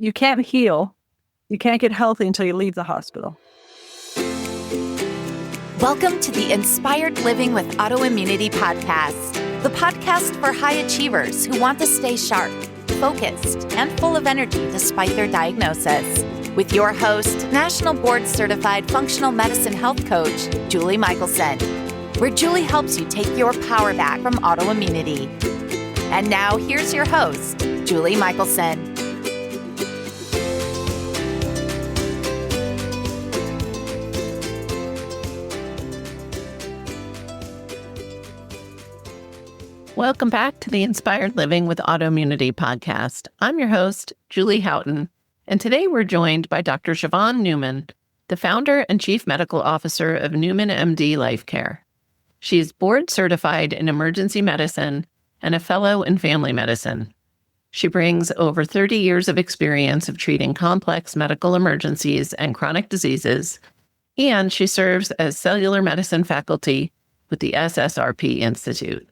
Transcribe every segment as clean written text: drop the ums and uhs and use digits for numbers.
you can't heal, you can't get healthy until you leave the hospital. Welcome to the Inspired Living with Autoimmunity podcast, the podcast for high achievers who want to stay sharp, focused, and full of energy despite their diagnosis. With your host, National Board Certified Functional Medicine Health Coach, Julie Michelson, where Julie helps you take your power back from autoimmunity. And now here's your host, Julie Michelson. Welcome back to the Inspired Living with Autoimmunity podcast. I'm your host, Julie Houghton, and today we're joined by Dr. Siobhan Newman, the founder and chief medical officer of Newman MD Life Care. She is board certified in emergency medicine and a fellow in family medicine. She brings over 30 years of experience of treating complex medical emergencies and chronic diseases, and she serves as cellular medicine faculty with the SSRP Institute.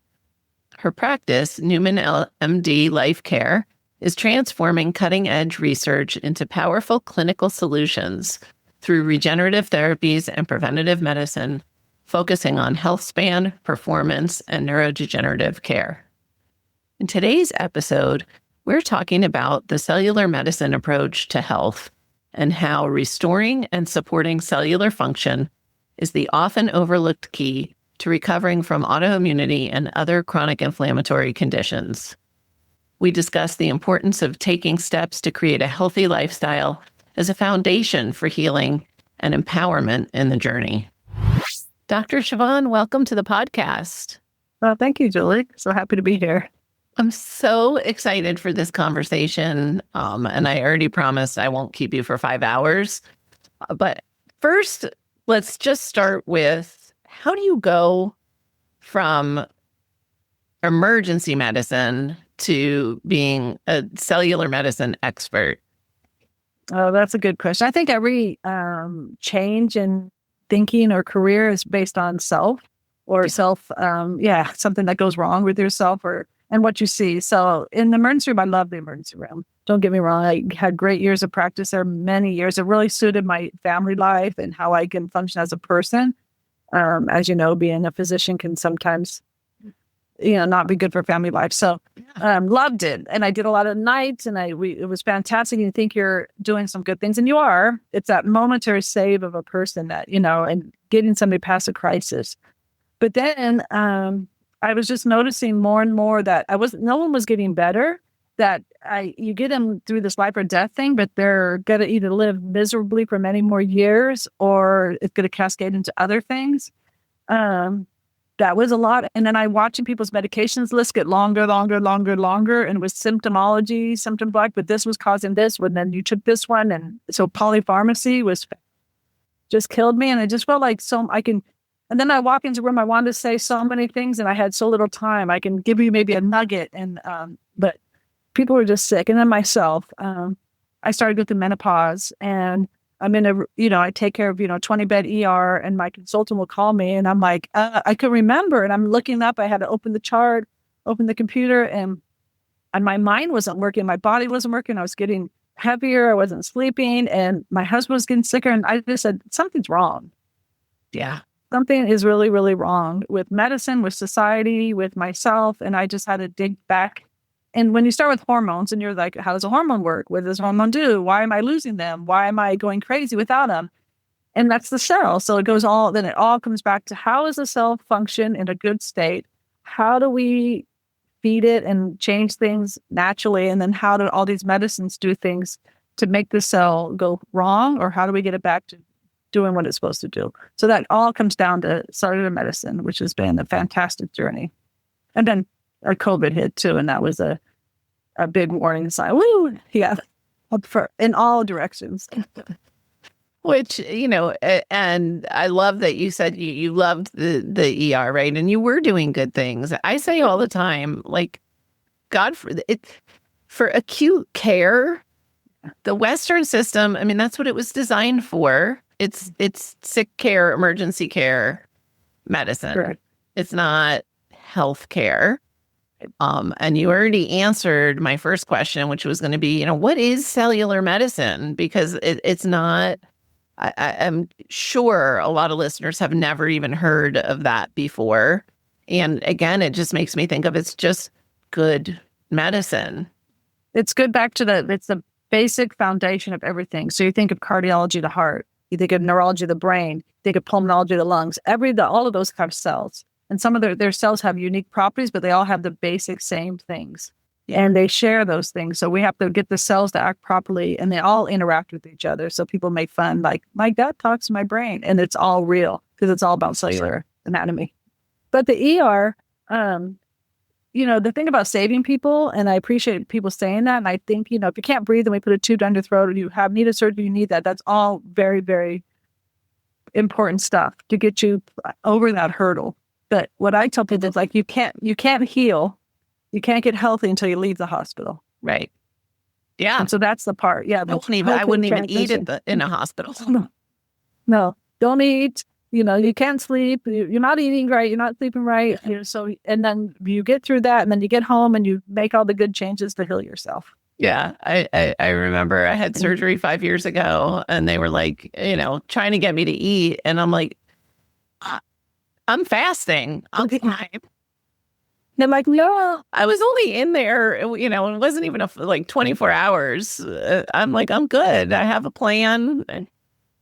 Her practice, Newman MD Life Care, is transforming cutting-edge research into powerful clinical solutions through regenerative therapies and preventative medicine, focusing on health span, performance, and neurodegenerative care. In today's episode, we're talking about the cellular medicine approach to health and how restoring and supporting cellular function is the often overlooked key to recovering from autoimmunity and other chronic inflammatory conditions. We discuss the importance of taking steps to create a healthy lifestyle as a foundation for healing and empowerment in the journey. Dr. Siobhan, welcome to the podcast. Well, thank you, Julie. So happy to be here. I'm so excited for this conversation, and I already promised I won't keep you for 5 hours. But first, let's just start with, how do you go from emergency medicine to being a cellular medicine expert? Oh, that's a good question. I think every change in thinking or career is based on self or something that goes wrong with yourself and what you see. So in the emergency room, I love the emergency room. Don't get me wrong. I had great years of practice there, many years. It really suited my family life and how I can function as a person. As you know, being a physician can sometimes, not be good for family life. So, loved it. And I did a lot of nights and it was fantastic. You think you're doing some good things and you are. It's that momentary save of a person that, and getting somebody past a crisis. But then, I was just noticing more and more that no one was getting better, that you get them through this life or death thing, but they're going to either live miserably for many more years or it's going to cascade into other things. That was a lot. And then I watching people's medications list get longer. And it was symptom black, but this was causing this, but then you took this one. And so polypharmacy just killed me. And it just felt like and then I walk into a room, I wanted to say so many things and I had so little time. I can give you maybe a nugget but people were just sick. And then myself, I started going through menopause and I'm in I take care of, 20-bed ER and my consultant will call me and I'm like, I could remember. And I'm looking up, I had to open the chart, open the computer and my mind wasn't working. My body wasn't working. I was getting heavier. I wasn't sleeping and my husband was getting sicker. And I just said, something's wrong. Yeah. Something is really, really wrong with medicine, with society, with myself. And I just had to dig back. And when you start with hormones and you're like, how does a hormone work? What does a hormone do? Why am I losing them? Why am I going crazy without them? And that's the cell. So it all comes back to how is the cell function in a good state? How do we feed it and change things naturally? And then how do all these medicines do things to make the cell go wrong? Or how do we get it back to doing what it's supposed to do? So that all comes down to cellular medicine, which has been a fantastic journey. And then our COVID hit too, and that was a big warning sign. Woo! Yeah, in all directions. Which, and I love that you said you loved the ER, right? And you were doing good things. I say all the time, like, for acute care, the Western system, I mean, that's what it was designed for. It's sick care, emergency care medicine. Correct. It's not health care. And you already answered my first question, which was going to be, what is cellular medicine? Because it's not, I'm sure a lot of listeners have never even heard of that before. And again, it just makes me think of it's just good medicine. It's good back to it's the basic foundation of everything. So you think of cardiology, the heart, you think of neurology, the brain, you think of pulmonology, the lungs, all of those have cells. And some of their cells have unique properties, but they all have the basic same things. Yeah. And they share those things. So we have to get the cells to act properly, and they all interact with each other. So people make fun, like, my gut talks to my brain, and it's all real because it's all about cellular anatomy. But the ER, the thing about saving people, and I appreciate people saying that, and I think, if you can't breathe and we put a tube down your throat, or you need a surgery, you need that. That's all very, very important stuff to get you over that hurdle. But what I tell people is, like, you can't heal, you can't get healthy until you leave the hospital. Right. Yeah. And so that's the part. Yeah. I wouldn't even eat in a hospital. No, don't eat. You can't sleep. You're not eating right. You're not sleeping right. So, and then you get through that, and then you get home and you make all the good changes to heal yourself. Yeah. I remember I had surgery 5 years ago, and they were like, trying to get me to eat. And I'm like, I'm fasting. I'll be fine. They're like, no. I was only in there, it wasn't even 24 hours. I'm like, I'm good. I have a plan.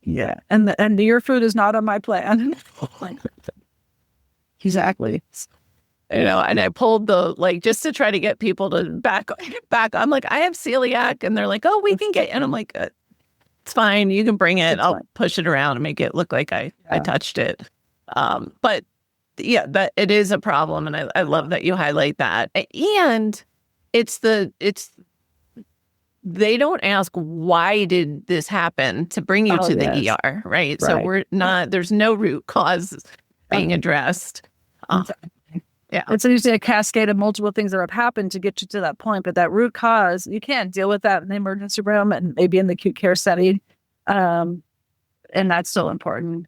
Yeah. And your food is not on my plan. Exactly. And I pulled just to try to get people to back. I'm like, I have celiac. And they're like, oh, we can get, and I'm like, it's fine. You can bring it. I'll push it around and make it look like I touched it. But yeah, that it is a problem. And I love that you highlight that. And they don't ask, why did this happen to bring you to the ER, right? So there's no root cause being addressed. Yeah. It's usually a cascade of multiple things that have happened to get you to that point. But that root cause, you can't deal with that in the emergency room and maybe in the acute care setting. And that's so important.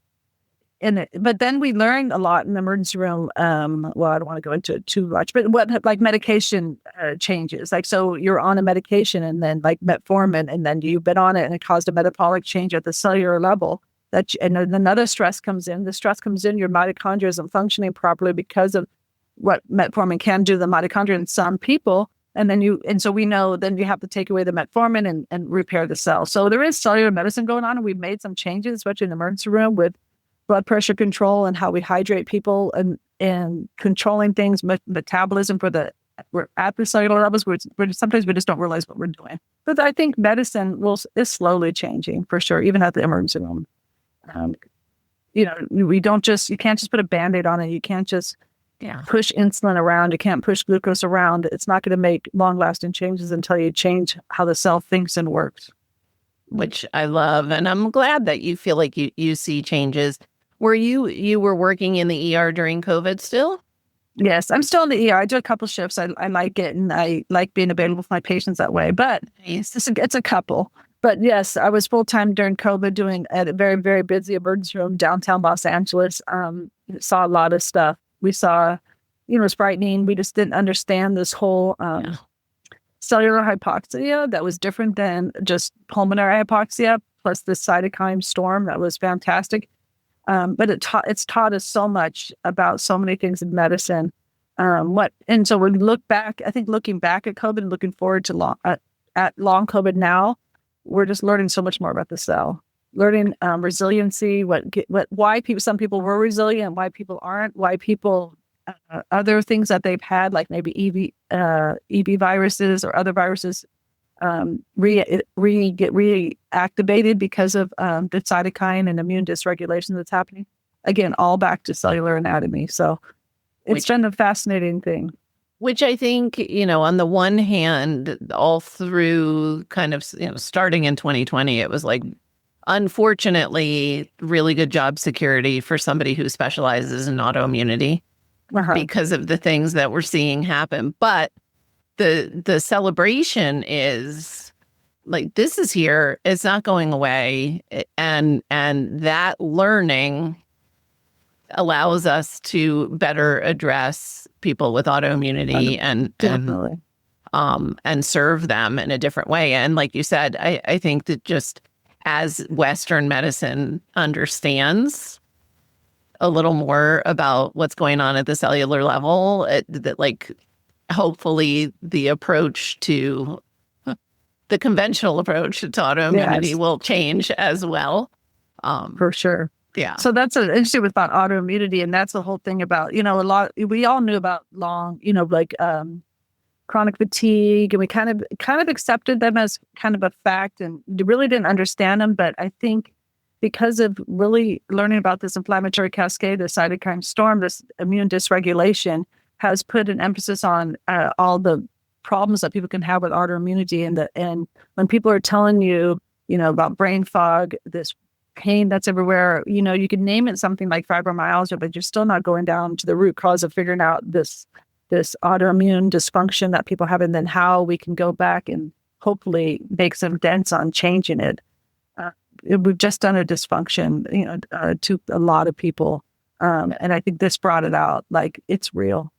But then we learned a lot in the emergency room. Well, I don't want to go into it too much, but like medication changes. Like, so you're on a medication, and then like metformin, and then you've been on it, and it caused a metabolic change at the cellular level. And then another stress comes in. The stress comes in, your mitochondria isn't functioning properly because of what metformin can do to the mitochondria in some people. And so we know then you have to take away the metformin and repair the cell. So there is cellular medicine going on, and we've made some changes, especially in the emergency room, with blood pressure control and how we hydrate people, and controlling things, metabolism we're at the cellular levels, where sometimes we just don't realize what we're doing. But I think medicine is slowly changing for sure, even at the emergency room. You can't just put a Band-Aid on it. You can't just push insulin around. You can't push glucose around. It's not going to make long-lasting changes until you change how the cell thinks and works. Which I love. And I'm glad that you feel like you see changes. Were you were working in the ER during COVID still? Yes, I'm still in the ER. I do a couple shifts. I like it, and I like being available for my patients that way. But it's a couple. But yes, I was full-time during COVID doing at a very, very busy emergency room downtown Los Angeles. Saw a lot of stuff. We saw, it was frightening. We just didn't understand this whole cellular hypoxia that was different than just pulmonary hypoxia, plus the cytokine storm. That was fantastic. But it's taught us so much about so many things in medicine. And so we looking back at COVID and looking forward to long COVID now, we're just learning so much more about the cell, learning resiliency, why some people were resilient, why people aren't, why people other things that they've had, like maybe EB viruses or other viruses, get reactivated because of the cytokine and immune dysregulation that's happening. Again, all back to cellular anatomy. So it's been a fascinating thing. Which I think, on the one hand, all through kind of, starting in 2020, it was like, unfortunately, really good job security for somebody who specializes in autoimmunity because of the things that we're seeing happen. But the celebration is like, this is here, it's not going away. And that learning allows us to better address people with autoimmunity Definitely. and serve them in a different way. And like you said, I think that just as Western medicine understands a little more about what's going on at the cellular level, that like hopefully the approach to the conventional approach to autoimmunity will change as well. For sure. Yeah. So that's an interesting about autoimmunity. And that's the whole thing about, we all knew about chronic fatigue, and we kind of accepted them as kind of a fact and really didn't understand them. But I think because of really learning about this inflammatory cascade, the cytokine storm, this immune dysregulation has put an emphasis on all the problems that people can have with autoimmunity. And when people are telling you, about brain fog, this pain that's everywhere, you can name it something like fibromyalgia, but you're still not going down to the root cause of figuring out this autoimmune dysfunction that people have, and then how we can go back and hopefully make some dents on changing it. We've just done a dysfunction, to a lot of people. And I think this brought it out, like it's real.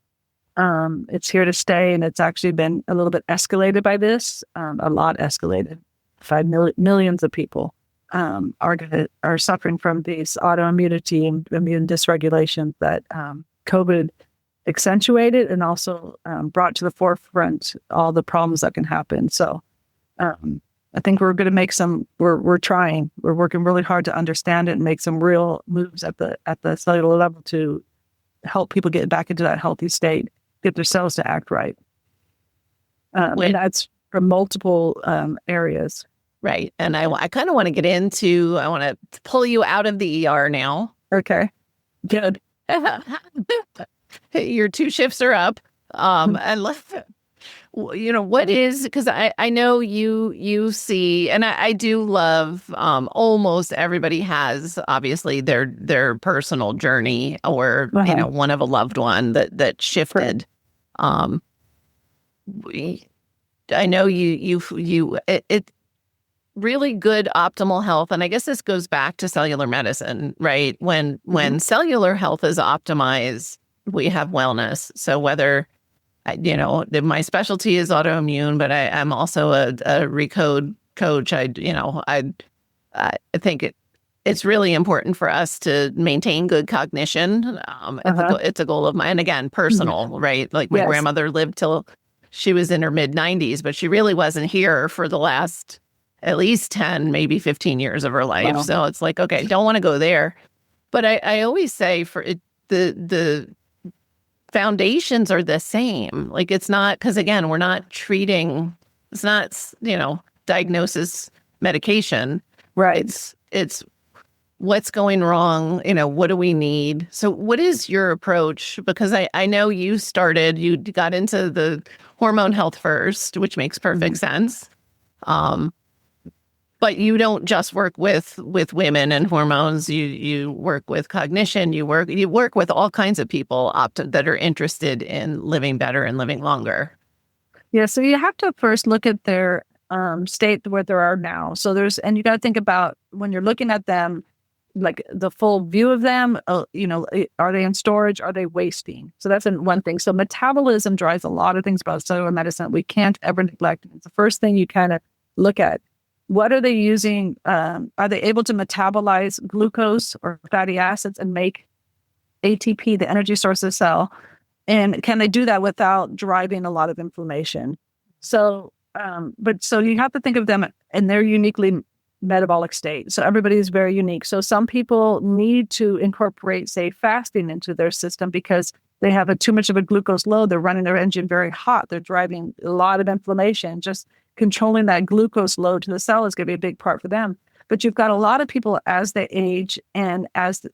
It's here to stay. And it's actually been a little bit escalated by this, a lot escalated. Millions of people are suffering from these autoimmunity and immune dysregulation that COVID accentuated, and also brought to the forefront all the problems that can happen. So I think we're going to make we're working really hard to understand it and make some real moves at the cellular level to help people get back into that healthy state, get their cells to act right. And that's from multiple areas. Right. And I kind of want to get into, I want to pull you out of the ER now. Okay. Good. Your 2 shifts are up. And what is, because I know you see, and I do love, almost everybody has obviously their personal journey, or, one of a loved one that shifted. I know it really good optimal health. And I guess this goes back to cellular medicine, right? When cellular health is optimized, we have wellness. So whether, my specialty is autoimmune, but I'm also a recode coach. I think it's really important for us to maintain good cognition. It's a goal of mine. And again, personal, right? Like my grandmother lived till she was in her mid-90s, but she really wasn't here for the last at least 10, maybe 15 years of her life. Wow. So it's like, okay, don't want to go there. But I always say for it, the foundations are the same. Like it's not, because again, we're not treating, it's not, diagnosis medication. Right. It's what's going wrong, what do we need? So what is your approach? Because I know you got into the hormone health first, which makes perfect sense. But you don't just work with women and hormones. You work with cognition. You work with all kinds of people that are interested in living better and living longer. Yeah. So you have to first look at their state where they are now. So and you got to think about when you're looking at them, like the full view of them. Are they in storage? Are they wasting? So that's one thing. So metabolism drives a lot of things about cellular medicine that we can't ever neglect. It's the first thing you kind of look at. What are they using? Are they able to metabolize glucose or fatty acids and make ATP, the energy source of the cell? And can they do that without driving a lot of inflammation? So, so you have to think of them in their uniquely metabolic state. So everybody is very unique. So some people need to incorporate, say, fasting into their system because they have too much of a glucose load. They're running their engine very hot. They're driving a lot of inflammation. Just controlling that glucose load to the cell is going to be a big part for them. But you've got a lot of people as they age and as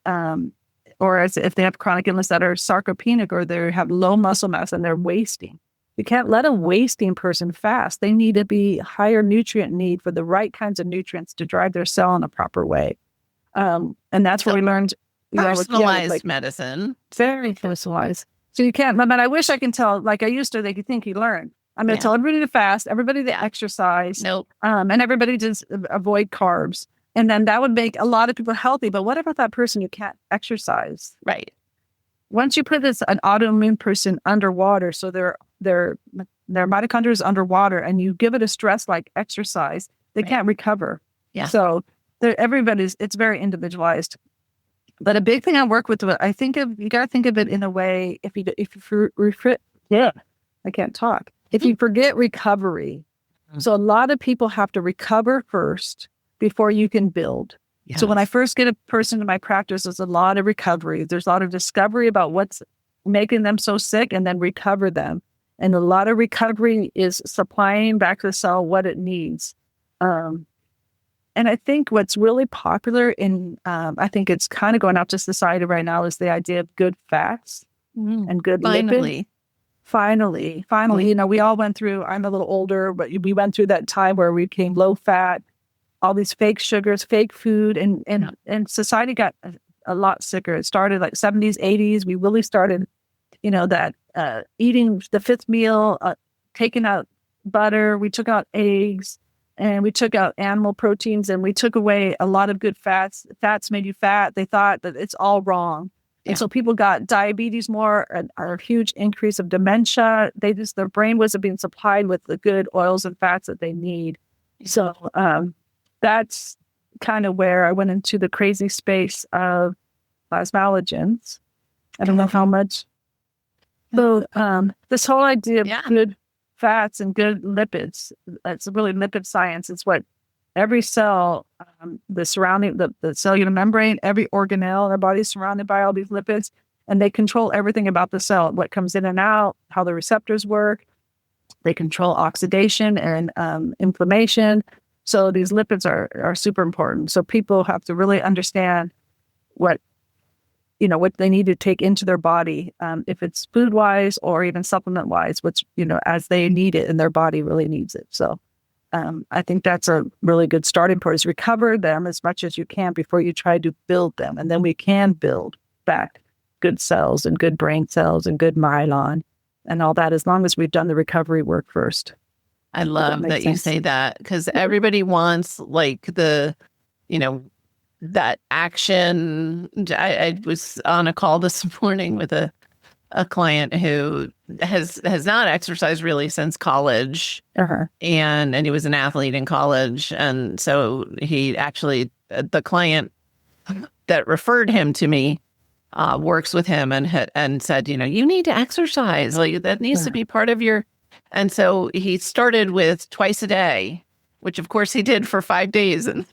if they have chronic illness that are sarcopenic or they have low muscle mass and they're wasting. You can't let a wasting person fast. They need to be higher nutrient need for the right kinds of nutrients to drive their cell in a proper way. And that's where we learned personalized medicine. Very personalized. So you can't, but I wish I can tell, like I used to, they could think you learn. I'm going to tell everybody to fast, everybody to exercise, Nope. And everybody to avoid carbs. And then that would make a lot of people healthy. But what about that person who can't exercise? Right. Once you put an autoimmune person underwater, so their mitochondria is underwater, and you give it a stress like exercise, they can't recover. Yeah. So it's very individualized. But a big thing I work with, you got to think of it in a way. If I can't talk. If you forget recovery, so a lot of people have to recover first before you can build. Yes. So when I first get a person in my practice, there's a lot of recovery. There's a lot of discovery about what's making them so sick, and then recover them. And a lot of recovery is supplying back to the cell what it needs. And I think what's really popular I think it's kind of going out to society right now, is the idea of good fats and good lipids. Finally, we all went through, I'm a little older, but we went through that time where we became low fat, all these fake sugars, fake food, and society got a lot sicker. It started like 70s, 80s. We really started, that eating the fifth meal, taking out butter, we took out eggs, and we took out animal proteins, and we took away a lot of good fats. Fats made you fat. They thought that it's all wrong. Yeah. And so people got diabetes more, and a huge increase of dementia. Their brain wasn't being supplied with the good oils and fats that they need. So that's kind of where I went into the crazy space of plasmalogens. I don't know how much. So this whole idea of good fats and good lipids, it's really lipid science. It's what every cell, the cellular membrane, every organelle in our body is surrounded by all these lipids, and they control everything about the cell, what comes in and out, how the receptors work. They control oxidation and inflammation. So these lipids are super important. So people have to really understand what they need to take into their body, if it's food wise or even supplement wise, which, as they need it and their body really needs it. So I think that's a really good starting point, is recover them as much as you can before you try to build them. And then we can build back good cells and good brain cells and good myelin and all that, as long as we've done the recovery work first. I love that you say that, because everybody wants that action. I was on a call this morning with a client who has not exercised really since college. And he was an athlete in college. And so he actually, the client that referred him to me, works with him and said, you need to exercise. That needs to be part of your. And so he started with twice a day, which of course he did for 5 days and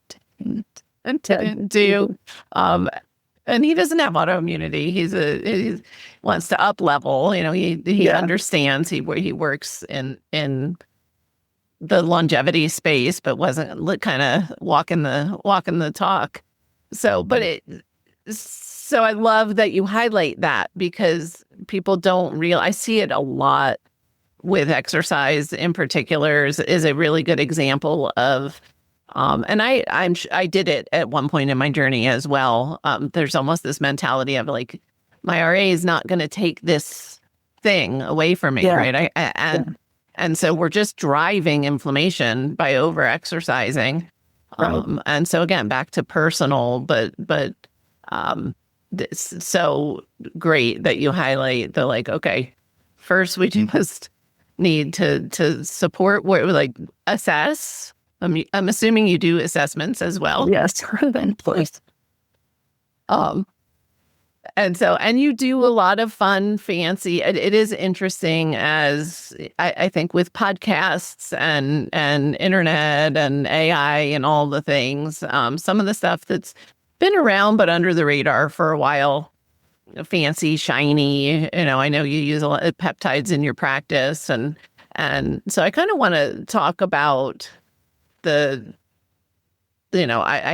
didn't do. And he doesn't have autoimmunity. He wants to up level. He understands. He works in the longevity space, but wasn't kind of walking the talk. So, so I love that you highlight that, because people don't realize. I see it a lot with exercise in particular is a really good example of, and I did it at one point in my journey as well. There's almost this mentality of my RA is not going to take this thing away from me, right? And so we're just driving inflammation by over exercising. And so again, back to personal, but it's so great that you highlight the okay, first we just need to support assess. I'm assuming you do assessments as well. Yes, please. And you do a lot of fun, fancy. It is interesting, as I think, with podcasts and internet and AI and all the things. Some of the stuff that's been around but under the radar for a while. Fancy, shiny. I know you use a lot of peptides in your practice, and so I kind of want to talk about I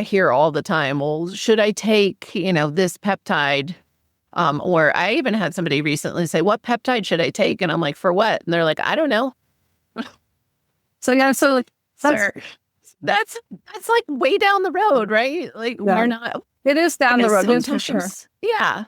hear all the time, well, should I take this peptide? Or I even had somebody recently say, what peptide should I take? And I'm like, for what? And they're like, I don't know. So that's way down the road, right? We're not. It is down the road, for sure. Yeah.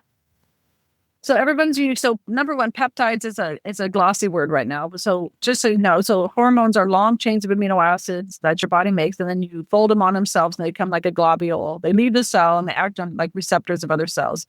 So everyone's used. So number one, peptides is a glossy word right now. So just so you know, so hormones are long chains of amino acids that your body makes, and then you fold them on themselves, and they become like a globule. They leave the cell and they act on like receptors of other cells.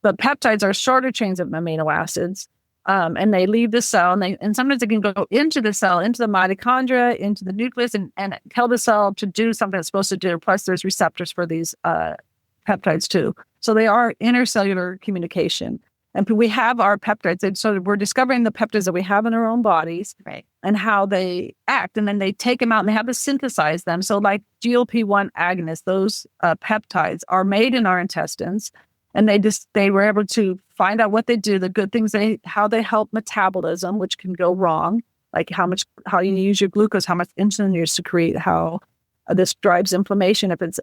But peptides are shorter chains of amino acids, and they leave the cell, and sometimes they can go into the cell, into the mitochondria, into the nucleus, and tell the cell to do something it's supposed to do. Plus, there's receptors for these peptides too. So they are intercellular communication. And we have our peptides. And so we're discovering the peptides that we have in our own bodies, Right. and how they act. And then they take them out and they have to synthesize them. So like GLP-1 agonists, those peptides are made in our intestines. And they were able to find out what they do, the good things, how they help metabolism, which can go wrong, like how you use your glucose, how much insulin you secrete, how this drives inflammation if it's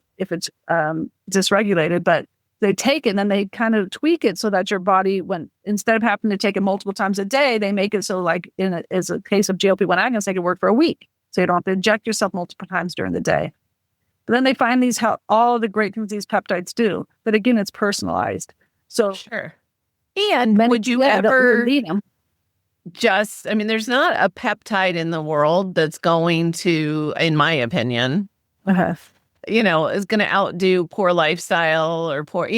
dysregulated. But they take it and then they kind of tweak it so that your body, when instead of having to take it multiple times a day, they make it so like as a case of GLP-1 agonists, they can work for a week. So you don't have to inject yourself multiple times during the day. But then they find all the great things these peptides do. But again, it's personalized. So Sure. And would you ever need them? there's not a peptide in the world that's going to, in my opinion, is going to outdo poor lifestyle or poor,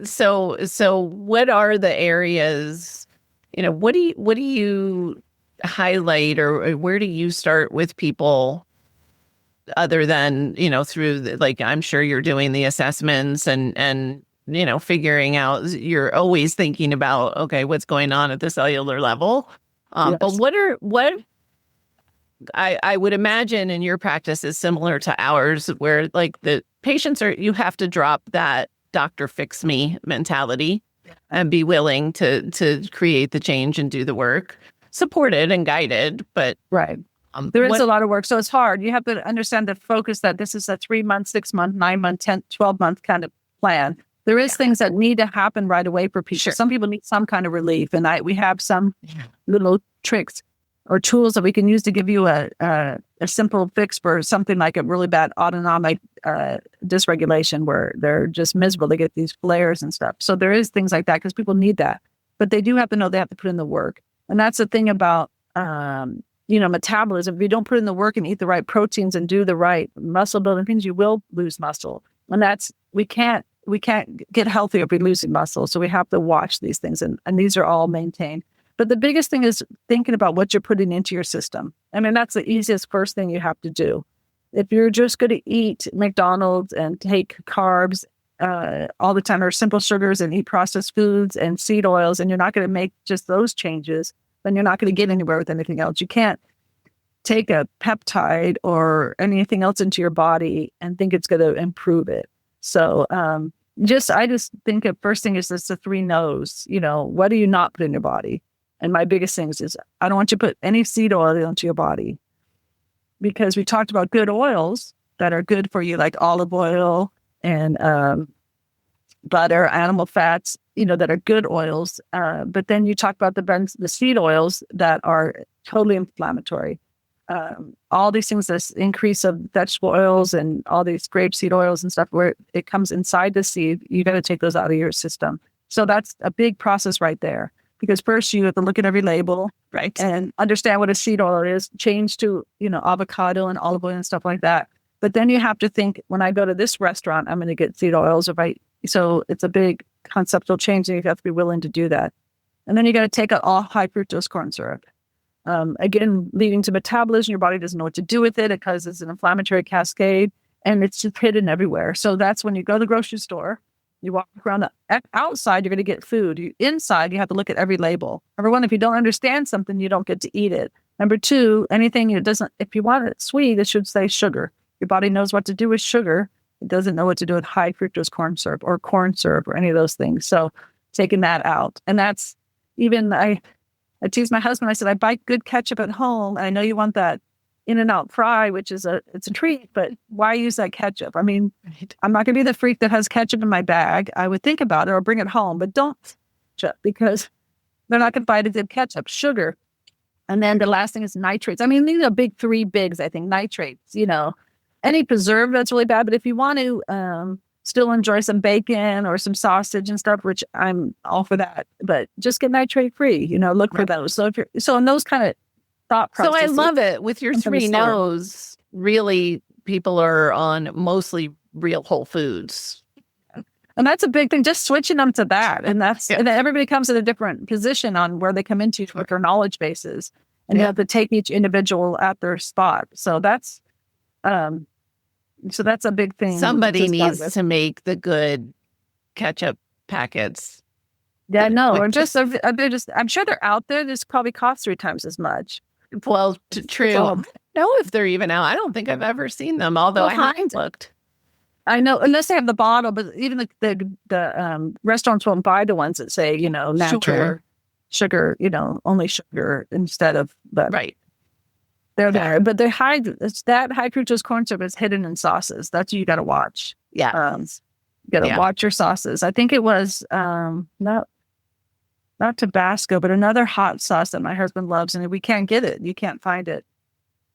so what are the areas, what do you highlight, or where do you start with people other than, through I'm sure you're doing the assessments and figuring out, you're always thinking about, okay, what's going on at the cellular level. Yes. But I would imagine in your practice is similar to ours, where like the patients you have to drop that doctor fix me mentality and be willing to create the change and do the work, supported and guided. But right. There is a lot of work. So it's hard. You have to understand the focus that this is a 3-month, 6-month, 9-month, 10, 12-month kind of plan. There is things that need to happen right away for people. Sure. Some people need some kind of relief. And we have some little tricks or tools that we can use to give you a simple fix for something like a really bad autonomic dysregulation where they're just miserable. They get these flares and stuff. So there is things like that because people need that. But they do have to know they have to put in the work. And that's the thing about metabolism. If you don't put in the work and eat the right proteins and do the right muscle building things, you will lose muscle. And we can't get healthy if we're losing muscle. So we have to watch these things, and these are all maintained. But the biggest thing is thinking about what you're putting into your system. I mean, that's the easiest first thing you have to do. If you're just going to eat McDonald's and take carbs all the time, or simple sugars, and eat processed foods and seed oils, and you're not going to make just those changes, then you're not going to get anywhere with anything else. You can't take a peptide or anything else into your body and think it's going to improve it. So I just think the first thing is just the 3 no's. What do you not put in your body? And my biggest things is I don't want you to put any seed oil into your body, because we talked about good oils that are good for you, like olive oil and butter, animal fats, that are good oils. But then you talk about the seed oils that are totally inflammatory. All these things, this increase of vegetable oils and all these grapeseed oils and stuff, where it comes inside the seed, you got to take those out of your system. So that's a big process right there. Because first you have to look at every label, right, and understand what a seed oil is, change to, avocado and olive oil and stuff like that. But then you have to think, when I go to this restaurant, I'm going to get seed oils. So it's a big conceptual change, and you have to be willing to do that. And then you got to take out all high fructose corn syrup. Again, leading to metabolism, your body doesn't know what to do with it. It causes an inflammatory cascade, and it's just hidden everywhere. So that's when you go to the grocery store. You walk around the outside, you're going to get food. Inside, you have to look at every label. Number one, if you don't understand something, you don't get to eat it. Number two, anything it doesn't, if you want it sweet, it should say sugar. Your body knows what to do with sugar. It doesn't know what to do with high fructose corn syrup or any of those things. So taking that out. And that's even, I teased my husband. I said, I buy good ketchup at home. And I know you want that In-N-Out fry, which is it's a treat, but why use that ketchup? I mean, right. I'm not going to be the freak that has ketchup in my bag. I would think about it or bring it home, but don't ketchup, because they're not going to buy the good ketchup. Sugar. And then the last thing is nitrates. I mean, these are big 3 bigs, I think. Nitrates, any preservative that's really bad. But if you want to still enjoy some bacon or some sausage and stuff, which I'm all for that. But just get nitrate free, look for those. So in those kind of thought So I processes. love it. With your Something to 3 start. no's, really people are on mostly real whole foods. And that's a big thing, just switching them to that. And and then everybody comes in a different position on where they come into with their knowledge bases. And you have to take each individual at their spot. So that's a big thing. Somebody needs to make the good ketchup packets. Yeah, no, or I'm sure they're out there. This probably costs 3 times as much. Well, true. I don't know if they're even out. I don't think I've ever seen them, although I haven't looked. I know, unless they have the bottle, but even the restaurants won't buy the ones that say, natural sugar, only sugar instead of, but right. They're there. But that high fructose corn syrup is hidden in sauces. That's what you got to watch. Yeah. You got to watch your sauces. I think it was not Tabasco, but another hot sauce that my husband loves, and we can't get it. You can't find it.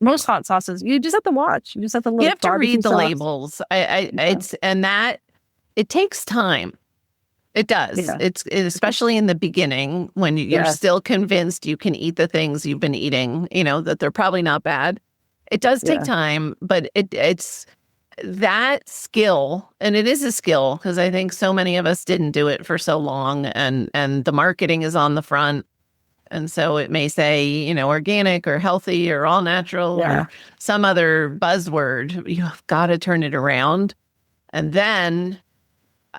Most hot sauces, you just have to watch. You just have to look. You have to read the labels. It takes time. It does. Yeah. It's especially in the beginning when you're still convinced you can eat the things you've been eating, that they're probably not bad. It does take time, but it's that skill, and it is a skill because I think so many of us didn't do it for so long, and the marketing is on the front. And so it may say, organic or healthy or all natural or some other buzzword. You've got to turn it around. And then,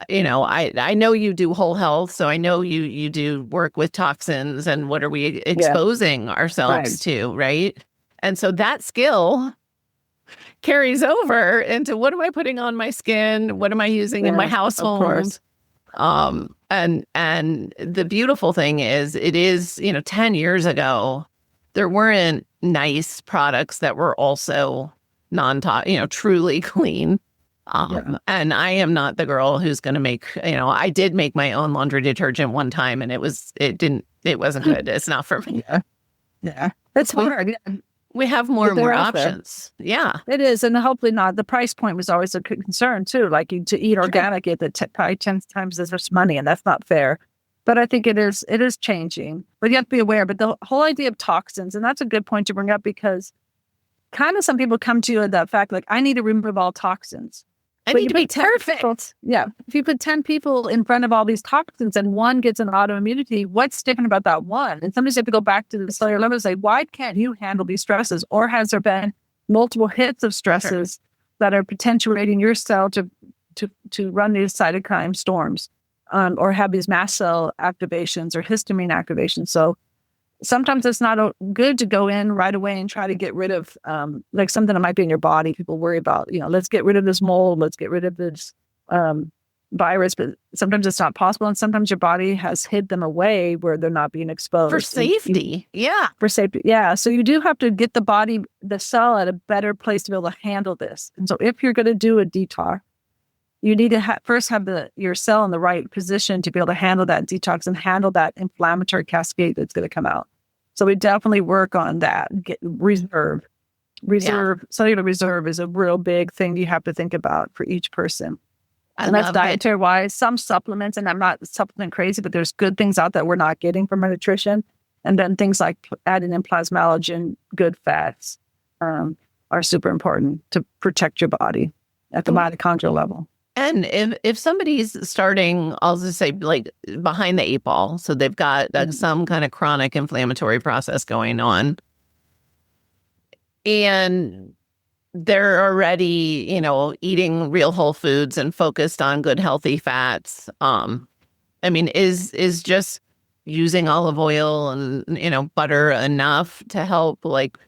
I know you do whole health. So I know you do work with toxins and what are we exposing ourselves to, right? And so that skill carries over into what am I putting on my skin? What am I using in my household? And the beautiful thing is, it is, 10 years ago, there weren't nice products that were also truly clean. And I am not the girl who's going to make, I did make my own laundry detergent one time and it wasn't good. It's not for me. Yeah. It's hard. We have more and more options. Yeah, it is. And hopefully not. The price point was always a concern too. Like to eat organic, you have to probably 10 times as much money, and that's not fair. But I think it is changing. But you have to be aware. But the whole idea of toxins, and that's a good point to bring up because kind of some people come to you at that fact, like, I need to remove all toxins. I need to be perfect. If you put 10 people in front of all these toxins and one gets an autoimmunity, what's different about that one? And sometimes you have to go back to the cellular level and say, why can't you handle these stresses? Or has there been multiple hits of stresses that are potentiating your cell to run these cytokine storms or have these mast cell activations or histamine activations? So sometimes it's not good to go in right away and try to get rid of like something that might be in your body. People worry about, let's get rid of this mold, let's get rid of this virus, but sometimes it's not possible. And sometimes your body has hid them away where they're not being exposed. For safety. For safety. Yeah. So you do have to get the cell at a better place to be able to handle this. And so if you're going to do a detox, you need to first have your cell in the right position to be able to handle that detox and handle that inflammatory cascade that's going to come out. So we definitely work on that. Cellular reserve is a real big thing you have to think about for each person. And that's dietary wise. Some supplements, and I'm not supplement crazy, but there's good things out that we're not getting from our nutrition. And then things like adding in plasmalogen, good fats are super important to protect your body at the mitochondrial level. And if somebody's starting, I'll just say, like, behind the 8 ball, so they've got some kind of chronic inflammatory process going on, and they're already, eating real whole foods and focused on good, healthy fats. Is just using olive oil and, butter enough to help, like,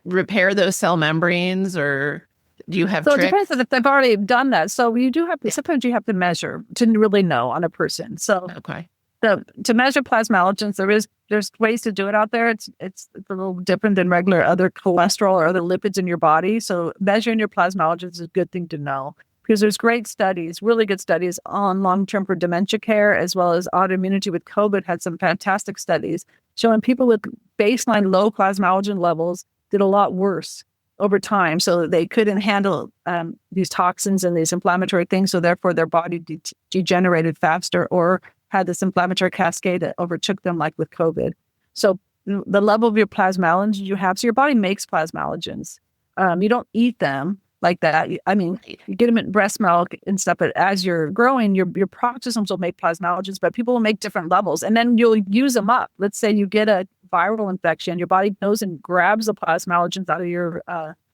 repair those cell membranes, or do you have tricks? It depends if they've already done that. So you do have to, sometimes you have to measure to really know on a person. So to measure plasmalogens, there's ways to do it out there. It's a little different than regular other cholesterol or other lipids in your body. So measuring your plasmalogens is a good thing to know because there's great studies, really good studies on long-term for dementia care, as well as autoimmunity with COVID had some fantastic studies showing people with baseline low plasmalogen levels did a lot worse over time. So they couldn't handle these toxins and these inflammatory things. So therefore their body degenerated faster or had this inflammatory cascade that overtook them, like with COVID. So the level of your plasmalogens you have, so your body makes plasmalogens. You don't eat them like that. I mean, you get them in breast milk and stuff, but as you're growing, your peroxisomes will make plasmalogens, but people will make different levels and then you'll use them up. Let's say you get a viral infection, your body goes and grabs the plasmalogens out of your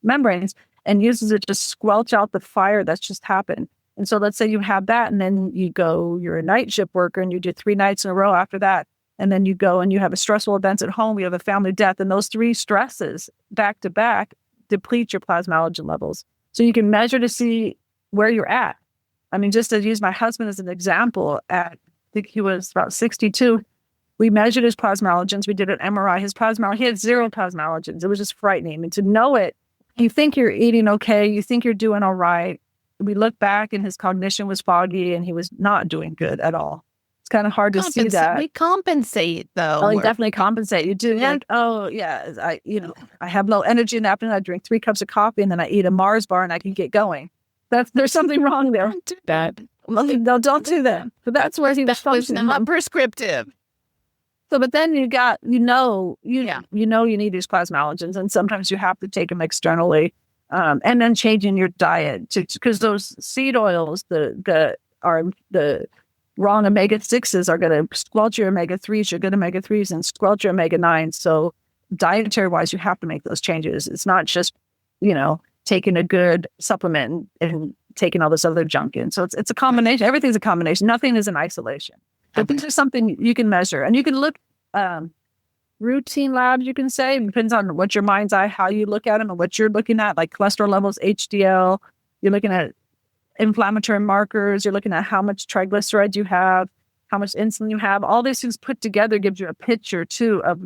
membranes and uses it to squelch out the fire that's just happened. And so let's say you have that and then you're a night shift worker and you do 3 nights in a row after that. And then you go and you have a stressful events at home, you have a family death, and those 3 stresses back to back deplete your plasmalogen levels. So you can measure to see where you're at. I mean, just to use my husband as an example, I think he was about 62. We measured his plasmalogens. We did an MRI. He had 0 plasmalogens. It was just frightening. And to know it, you think you're eating okay. You think you're doing all right. We look back and his cognition was foggy and he was not doing good at all. It's kind of hard to see that. We compensate though. Oh, you definitely compensate. You do. Yeah. Like, oh yeah, I have low energy in the afternoon. I drink 3 cups of coffee and then I eat a Mars bar and I can get going. There's something wrong there. Don't do that. No, don't do that. So that's where he was functioning. Not prescriptive. So, but then you need these plasmalogens, and sometimes you have to take them externally, and then changing your diet because those seed oils, the wrong omega-6s are going to squelch your omega-3s, your good omega-3s, and squelch your omega-9s. So dietary-wise, you have to make those changes. It's not just, taking a good supplement and taking all this other junk in. So it's a combination. Everything's a combination. Nothing is in isolation. But these are something you can measure. And you can look, routine labs, you can say. It depends on what your mind's eye, how you look at them and what you're looking at, like cholesterol levels, HDL. You're looking at inflammatory markers. You're looking at how much triglycerides you have, how much insulin you have. All these things put together gives you a picture too of,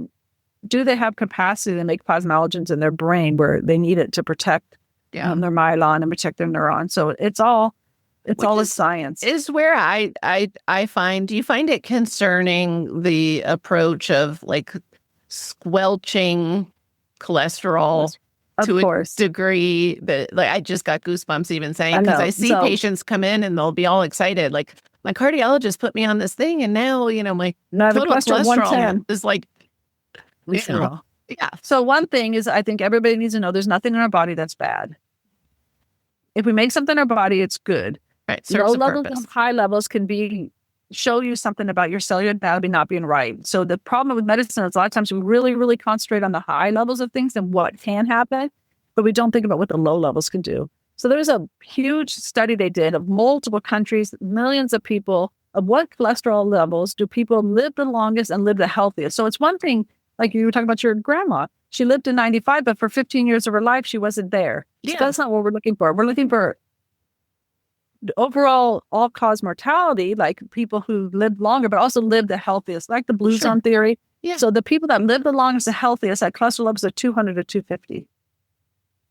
do they have capacity to make plasmalogens in their brain where they need it to protect their myelin and protect their neurons. So it's all a science. Is where I find, do you find it concerning the approach of like squelching cholesterol to a degree that, like, I just got goosebumps even saying, because I see patients come in and they'll be all excited. Like, my cardiologist put me on this thing and now, my total cholesterol is like, yeah. So one thing is, I think everybody needs to know there's nothing in our body that's bad. If we make something in our body, it's good. Right. Low levels and high levels can show you something about your cellular anatomy not being right. So the problem with medicine is a lot of times we really, really concentrate on the high levels of things and what can happen, but we don't think about what the low levels can do. So there's a huge study they did of multiple countries, millions of people, of what cholesterol levels do people live the longest and live the healthiest. So it's one thing, like you were talking about your grandma. She lived to 95, but for 15 years of her life, she wasn't there. Yeah. So that's not what we're looking for. We're looking for overall all-cause mortality, like people who lived longer, but also lived the healthiest, like the blue zone theory. Yeah. So the people that live the longest, the healthiest, had cholesterol levels of 200 to 250.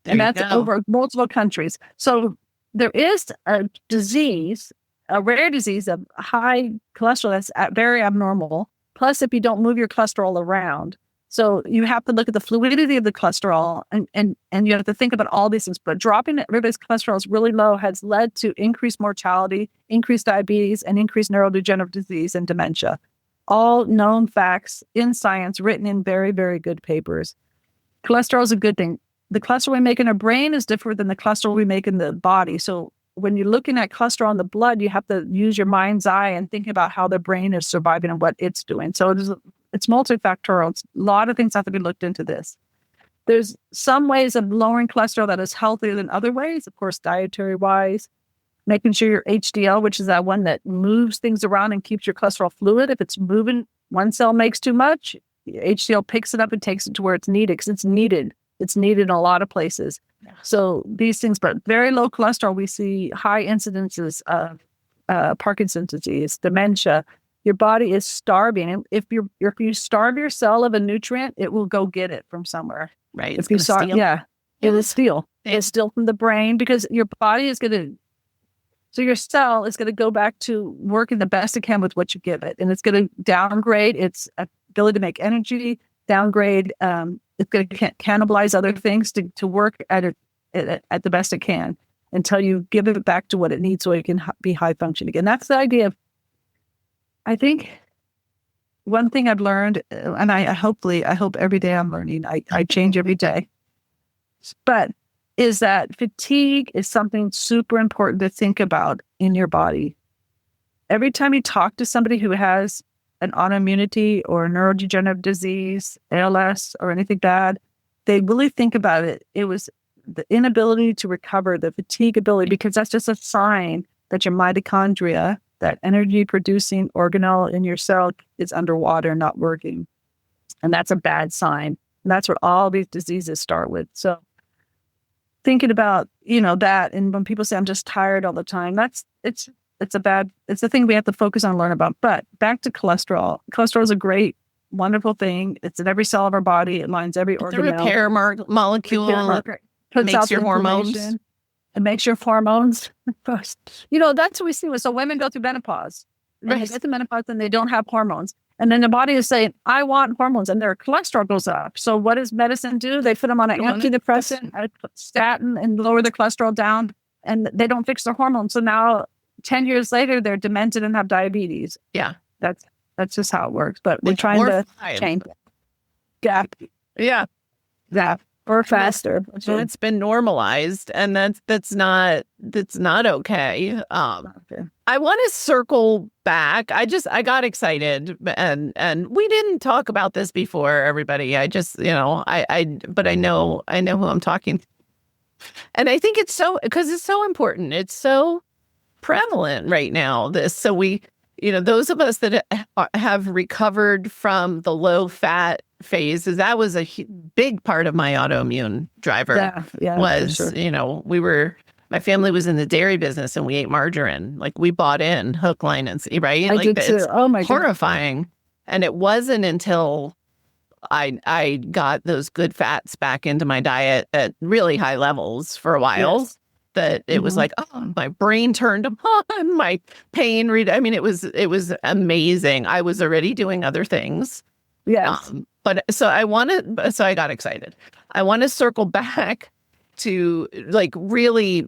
And that's over multiple countries. So there is a disease, a rare disease of high cholesterol that's very abnormal. Plus, if you don't move your cholesterol around. So you have to look at the fluidity of the cholesterol and you have to think about all these things. But dropping everybody's cholesterol is really low has led to increased mortality, increased diabetes, and increased neurodegenerative disease and dementia. All known facts in science, written in very, very good papers. Cholesterol is a good thing. The cholesterol we make in our brain is different than the cholesterol we make in the body. So when you're looking at cholesterol in the blood, you have to use your mind's eye and think about how the brain is surviving and what it's doing. So it's multifactorial. It's a lot of things have to be looked into this. There's some ways of lowering cholesterol that is healthier than other ways. Of course, dietary-wise, making sure your HDL, which is that one that moves things around and keeps your cholesterol fluid. If it's moving, one cell makes too much, HDL picks it up and takes it to where it's needed because it's needed. It's needed in a lot of places. So these things, but very low cholesterol, we see high incidences of Parkinson's disease, dementia. Your body is starving. And if you starve your cell of a nutrient, it will go get it from somewhere. Right. If you starve, it will steal. It's steal from the brain because your body is going to, so your cell is going to go back to working the best it can with what you give it. And it's going to downgrade its ability to make energy, downgrade it's going to cannibalize other things to work at it at the best it can until you give it back to what it needs so it can be high functioning. And that's the idea of, I think, one thing I've learned, and I hope every day I'm learning, I change every day, but is that fatigue is something super important to think about in your body. Every time you talk to somebody who has an autoimmunity or a neurodegenerative disease, ALS, or anything bad, they really think about it. It was the inability to recover, the fatigue ability, because that's just a sign that your mitochondria, that energy-producing organelle in your cell, is underwater, not working. And that's a bad sign. And that's what all these diseases start with. So thinking about, that, and when people say, I'm just tired all the time, it's a thing we have to focus on and learn about. But back to cholesterol. Cholesterol is a great, wonderful thing. It's in every cell of our body. It lines every organelle. The repair molecule. Makes your hormones. It makes your hormones. That's what we see. So women go through menopause. And Right. they get to menopause and they don't have hormones. And then the body is saying, I want hormones. And their cholesterol goes up. So what does medicine do? They put them on an antidepressant, a statin, and lower the cholesterol down. And they don't fix their hormones. So now 10 years later, they're demented and have diabetes. Yeah. That's just how it works. But we're It's trying to more change it. Gap. Yeah. Gap. Or faster. So it's been normalized, and that's not okay. I want to circle back. I got excited, and we didn't talk about this before, everybody. I just, but I know who I'm talking. And I think because it's so important. It's so prevalent right now. So we, those of us that have recovered from the low fat phase, that was a big part of my autoimmune driver. Yeah, was, sure. my family was in the dairy business and we ate margarine. Like we bought in hook, line, and right? I did too. It's Oh my God. horrifying. And it wasn't until I got those good fats back into my diet at really high levels for a while. Yes. That it was like, oh, my brain turned on, my pain. It was amazing. I was already doing other things. Yes. So I got excited. I want to circle back to really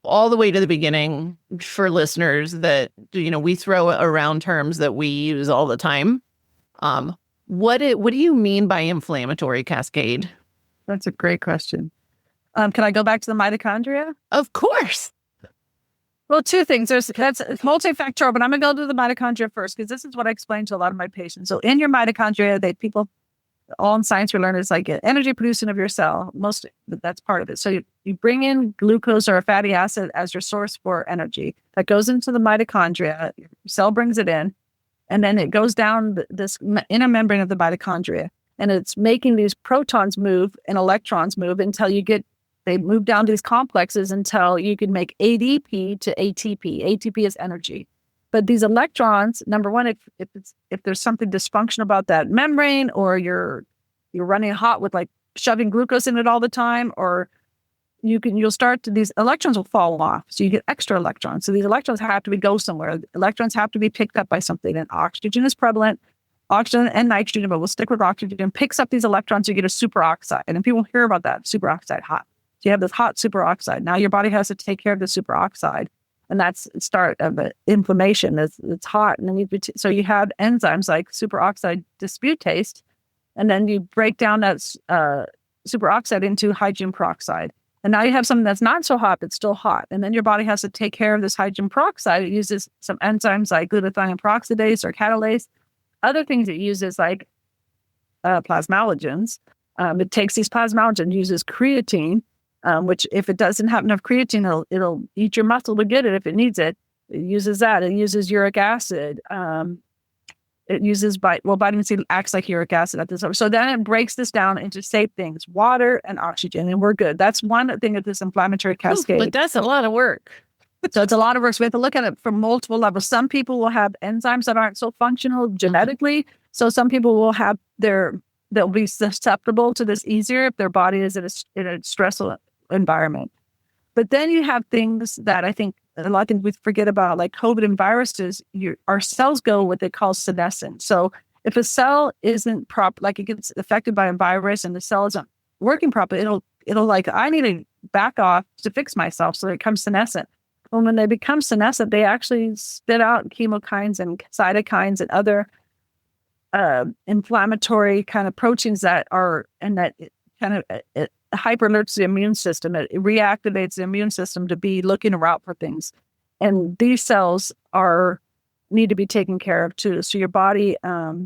all the way to the beginning for listeners that, we throw around terms that we use all the time. What do you mean by inflammatory cascade? That's a great question. Can I go back to the mitochondria? Of course. Well, two things. That's multifactorial, but I'm going to go to the mitochondria first because this is what I explain to a lot of my patients. So in your mitochondria, people, all in science we learn is like energy producing of your cell. That's part of it. So you bring in glucose or a fatty acid as your source for energy. That goes into the mitochondria. Your cell brings it in, and then it goes down this inner membrane of the mitochondria. And it's making these protons move and electrons move until they move down to these complexes until you can make ADP to ATP. ATP is energy. But these electrons, number one, if there's something dysfunctional about that membrane, or you're running hot with like shoving glucose in it all the time, or these electrons will fall off. So you get extra electrons. So these electrons have to go somewhere. Electrons have to be picked up by something, and oxygen is prevalent. Oxygen and nitrogen, but we'll stick with oxygen, picks up these electrons, you get a superoxide. And people hear about that, superoxide hot. So you have this hot superoxide. Now your body has to take care of the superoxide. And that's the start of the inflammation. It's hot. And then so you have enzymes like superoxide dismutase, and then you break down that superoxide into hydrogen peroxide. And now you have something that's not so hot, but still hot. And then your body has to take care of this hydrogen peroxide. It uses some enzymes like glutathione peroxidase or catalase. Other things it uses like plasmalogens. It takes these plasmalogens, uses creatine, which if it doesn't have enough creatine, it'll eat your muscle to get it if it needs it. It uses that. It uses uric acid. It uses vitamin C acts like uric acid at this. So then it breaks this down into safe things, water and oxygen, and we're good. That's one thing of this inflammatory cascade. But that's a lot of work. So it's a lot of work. So we have to look at it from multiple levels. Some people will have enzymes that aren't so functional genetically. So some people will have they'll be susceptible to this easier if their body is in a stressful environment. But then you have things that I think a lot of things we forget about, like COVID and viruses. Our cells go what they call senescent. So If a cell isn't proper, like it gets affected by a virus and the cell isn't working properly, it'll like, I need to back off to fix myself so that it becomes senescent. And when they become senescent, they actually spit out chemokines and cytokines and other inflammatory kind of proteins that it kind of hyper alerts the immune system. It reactivates the immune system to be looking around for things. And these cells need to be taken care of too. So your body,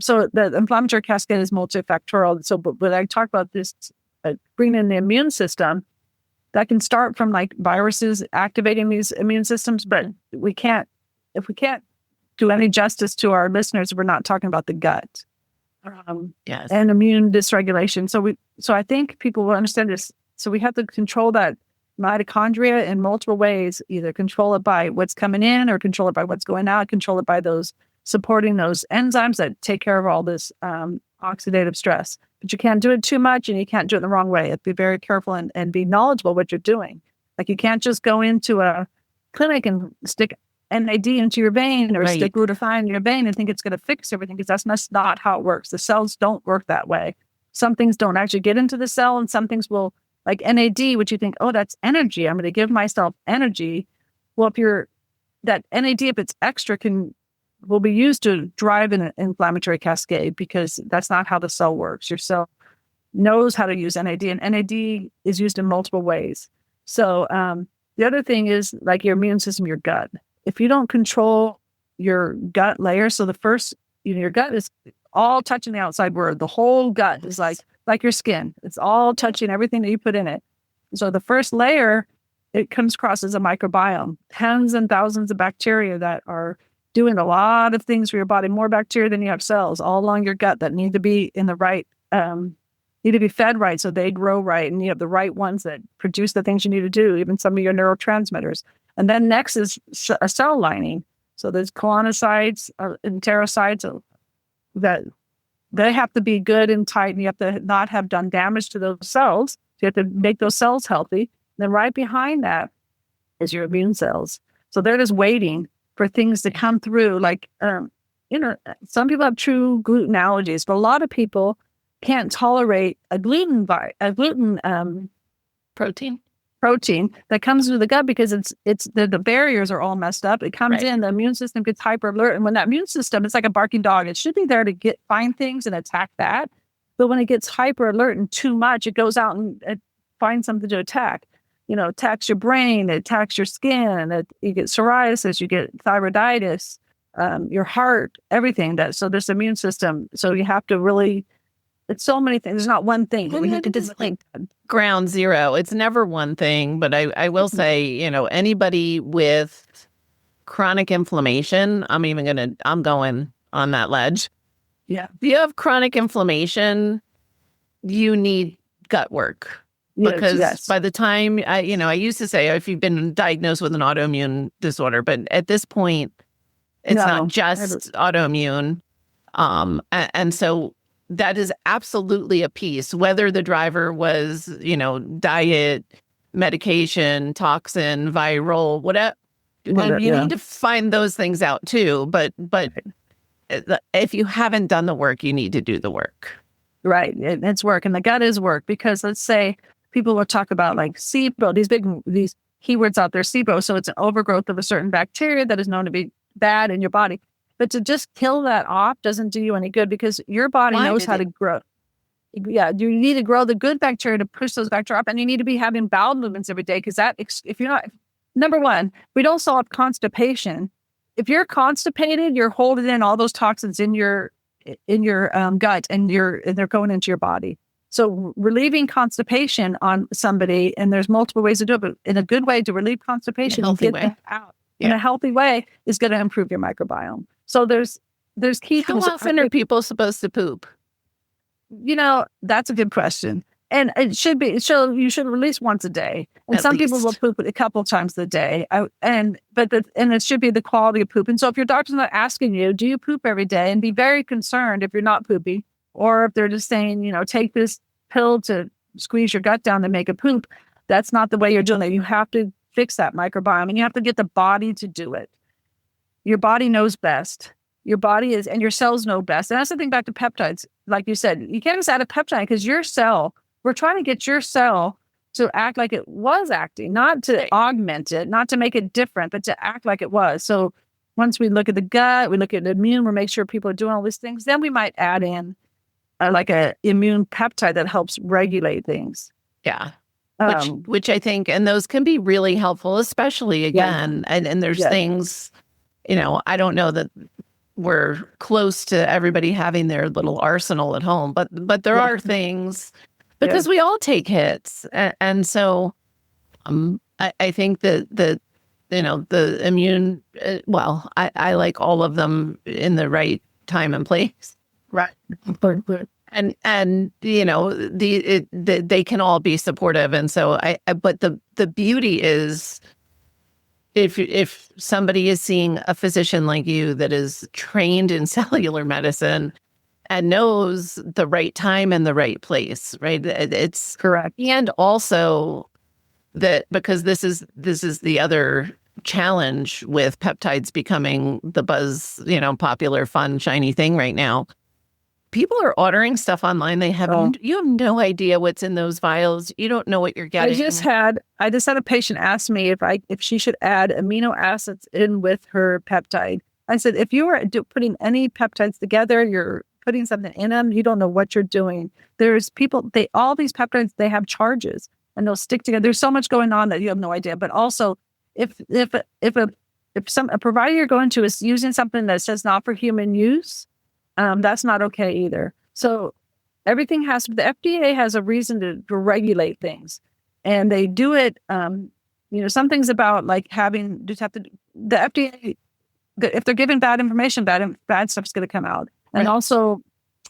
so the inflammatory cascade is multifactorial. So, but when I talk about this, bringing in the immune system, that can start from like viruses activating these immune systems, but if we can't do any justice to our listeners, we're not talking about the gut. Yes. And immune dysregulation. So I think people will understand this. So we have to control that mitochondria in multiple ways, either control it by what's coming in or control it by what's going out, control it by those supporting those enzymes that take care of all this oxidative stress. But you can't do it too much and you can't do it the wrong way. Be very careful and be knowledgeable what you're doing. Like you can't just go into a clinic and stick NAD into your vein or stick glutathione in your vein and think it's going to fix everything, because that's not how it works. The cells don't work that way. Some things don't actually get into the cell, and some things will, like NAD, which you think, oh, that's energy. I'm going to give myself energy. Well, that NAD, if it's extra, will be used to drive an inflammatory cascade, because that's not how the cell works. Your cell knows how to use NAD, and NAD is used in multiple ways. So the other thing is like your immune system, your gut. If you don't control your gut layer, so the first, your gut is all touching the outside world. The whole gut is like your skin. It's all touching everything that you put in it. So the first layer, it comes across as a microbiome, tens and thousands of bacteria that are doing a lot of things for your body, more bacteria than you have cells all along your gut that need to be in the right, need to be fed right so they grow right. And you have the right ones that produce the things you need to do, even some of your neurotransmitters. And then next is a cell lining. So there's colonocytes, enterocytes that they have to be good and tight, and you have to not have done damage to those cells. So you have to make those cells healthy. Then right behind that is your immune cells. So they're just waiting for things to come through. Like, some people have true gluten allergies, but a lot of people can't tolerate a gluten protein that comes through the gut, because it's the barriers are all messed up. It comes in, the immune system gets hyper alert. And when that immune system, it's like a barking dog. It should be there to find things and attack that. But when it gets hyper alert and too much, it goes out and it finds something to attack. Attacks your brain, it attacks your skin, you get psoriasis, you get thyroiditis, your heart, everything. So this immune system, so you have to really, it's so many things. There's not one thing. We have to just like ground zero. It's never one thing, but I will say, anybody with chronic inflammation, I'm going on that ledge. Yeah. If you have chronic inflammation, you need gut work. Because by the time, I used to say, if you've been diagnosed with an autoimmune disorder, but at this point, it's not just autoimmune. And so that is absolutely a piece, whether the driver was, diet, medication, toxin, viral, whatever. And you need to find those things out too. But if you haven't done the work, you need to do the work. Right. It's work. And the gut is work, because let's say people will talk about like SIBO, these keywords out there, SIBO. So it's an overgrowth of a certain bacteria that is known to be bad in your body. But to just kill that off doesn't do you any good, because your body knows how to grow. Yeah, you need to grow the good bacteria to push those bacteria up, and you need to be having bowel movements every day, because if you're not, number one, we don't solve constipation. If you're constipated, you're holding in all those toxins in your gut, and they're going into your body. So relieving constipation on somebody, and there's multiple ways to do it, but in a good way to relieve constipation, get them out in a healthy way, is going to improve your microbiome. So there's key things. How often are people supposed to poop? That's a good question. And it should be, so you should release once a day. And some people will poop a couple times a day. And it should be the quality of poop. And so if your doctor's not asking you, do you poop every day? And be very concerned if you're not pooping, or if they're just saying, take this pill to squeeze your gut down to make a poop. That's not the way you're doing it. You have to fix that microbiome, and you have to get the body to do it. Your body knows best. your body is, and your cells know best. And that's the thing back to peptides. Like you said, you can't just add a peptide because we're trying to get your cell to act like it was acting, not to augment it, not to make it different, but to act like it was. So once we look at the gut, we look at the immune, we make sure people are doing all these things, then we might add in like a immune peptide that helps regulate things. Yeah. Which I think, and those can be really helpful, especially again, and there's things, I don't know that we're close to everybody having their little arsenal at home, but there are things because we all take hits. And so I think that the immune, I like all of them in the right time and place. Right. And they can all be supportive. And so but the beauty is if somebody is seeing a physician like you that is trained in cellular medicine and knows the right time and the right place, right? It's correct. And also that because this is the other challenge with peptides becoming the buzz, popular, fun, shiny thing right now. People are ordering stuff online. You have no idea what's in those vials. You don't know what you're getting. I just had a patient ask me if she should add amino acids in with her peptide. I said, if you are putting any peptides together, you're putting something in them, you don't know what you're doing. There's people, all these peptides, they have charges and they'll stick together. There's so much going on that you have no idea. But also, if a provider you're going to is using something that says not for human use, that's not okay either. So everything the FDA has a reason to regulate things, and they do it. Some things about like the FDA, if they're giving bad information, bad stuff's going to come out. And also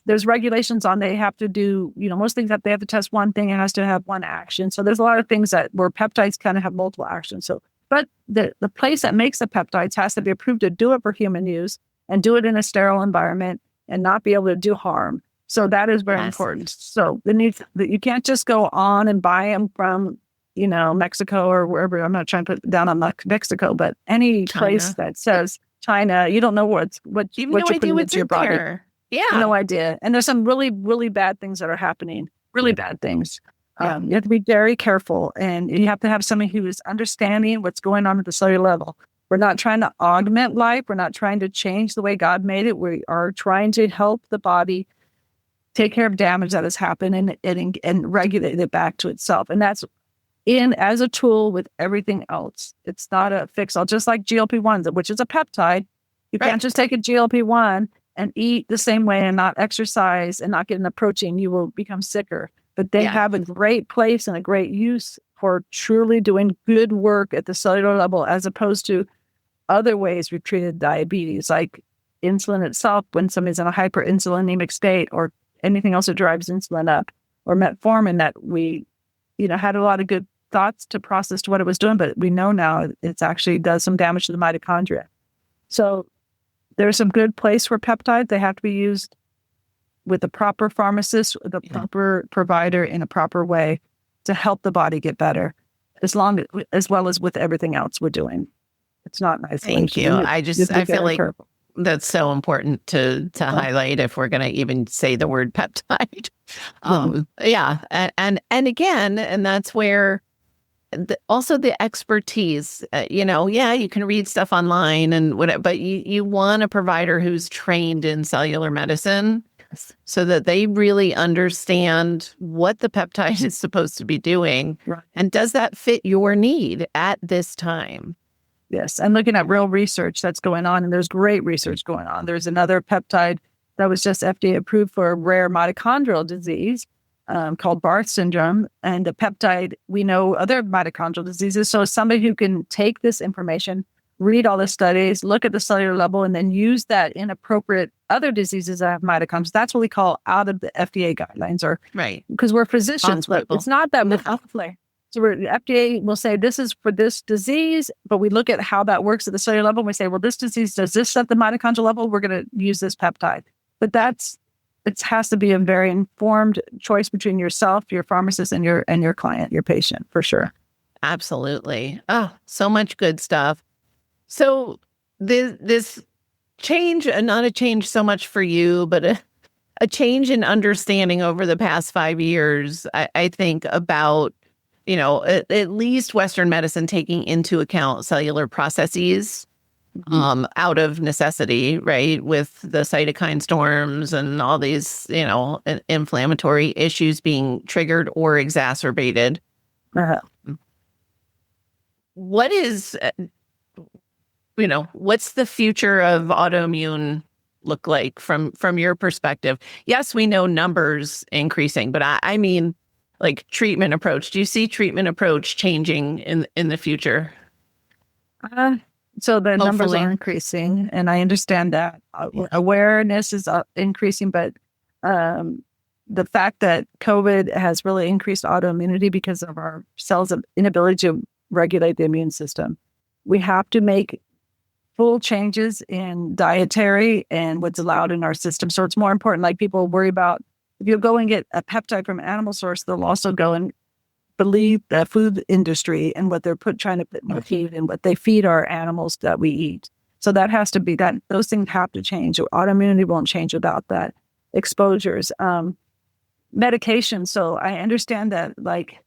there's regulations on, they have to do, most things that they have to test one thing, it has to have one action. So there's a lot of things where peptides kind of have multiple actions. So, but the place that makes the peptides has to be approved to do it for human use and do it in a sterile environment and not be able to do harm. So that is very important. So you can't just go on and buy them from, Mexico or wherever. I'm not trying to put down on Mexico, but any place that says China, you don't know what you're putting into your body. There. Yeah. No idea. And there's some really, really bad things that are happening. Really bad things. You have to be very careful, and you have to have somebody who is understanding what's going on at the cellular level. We're not trying to augment life. We're not trying to change the way God made it. We are trying to help the body take care of damage that has happened and regulate it back to itself. And that's as a tool with everything else. It's not a fix-all, just like GLP-1s, which is a peptide. You can't just take a GLP-1 and eat the same way and not exercise and not get enough protein. You will become sicker. But they have a great place and a great use for truly doing good work at the cellular level, as opposed to other ways we've treated diabetes, like insulin itself when somebody's in a hyperinsulinemic state, or anything else that drives insulin up, or metformin that we, had a lot of good thoughts to process to what it was doing, but we know now it's actually does some damage to the mitochondria. So there's some good place for peptides. They have to be used with the proper pharmacist, the proper provider in a proper way to help the body get better, as well as with everything else we're doing. It's not nice. Thank you. I feel like that's so important to highlight if we're going to even say the word peptide. And again, and that's where also the expertise, you can read stuff online and whatever, but you want a provider who's trained in cellular medicine so that they really understand what the peptide is supposed to be doing. Right. And does that fit your need at this time? Yes. And looking at real research that's going on, and there's great research going on. There's another peptide that was just FDA approved for a rare mitochondrial disease called Barth syndrome. And the peptide, we know other mitochondrial diseases. So somebody who can take this information, read all the studies, look at the cellular level, and then use that in appropriate other diseases that have mitochondria. That's what we call out of the FDA guidelines, or because we're physicians, but it's not that we're outplay. So the FDA will say this is for this disease, but we look at how that works at the cellular level. And we say, well, this disease does this at the mitochondrial level. We're going to use this peptide. But it has to be a very informed choice between yourself, your pharmacist, and your client, your patient, for sure. Absolutely. Oh, so much good stuff. So this change, not a change so much for you, but a change in understanding over the past 5 years, I think, about, at least Western medicine taking into account cellular processes out of necessity, right? With the cytokine storms and all these, inflammatory issues being triggered or exacerbated. Uh, What is, what's the future of autoimmune look like from your perspective? Yes, we know numbers increasing, but I mean, like, treatment approach. Do you see treatment approach changing in the future? so the numbers Hopefully. are increasing, and I understand that awareness is increasing, but the fact that COVID has really increased autoimmunity because of our cells' inability to regulate the immune system. We have to make full changes in dietary and what's allowed in our system. So it's more important. Like, people worry about, if you go and get a peptide from an animal source, they'll also go and believe the food industry and what they're trying to put in our feed and what they feed our animals that we eat. So that has to be that. Those things have to change. Autoimmunity won't change without that. Exposures, medication. So I understand that, like,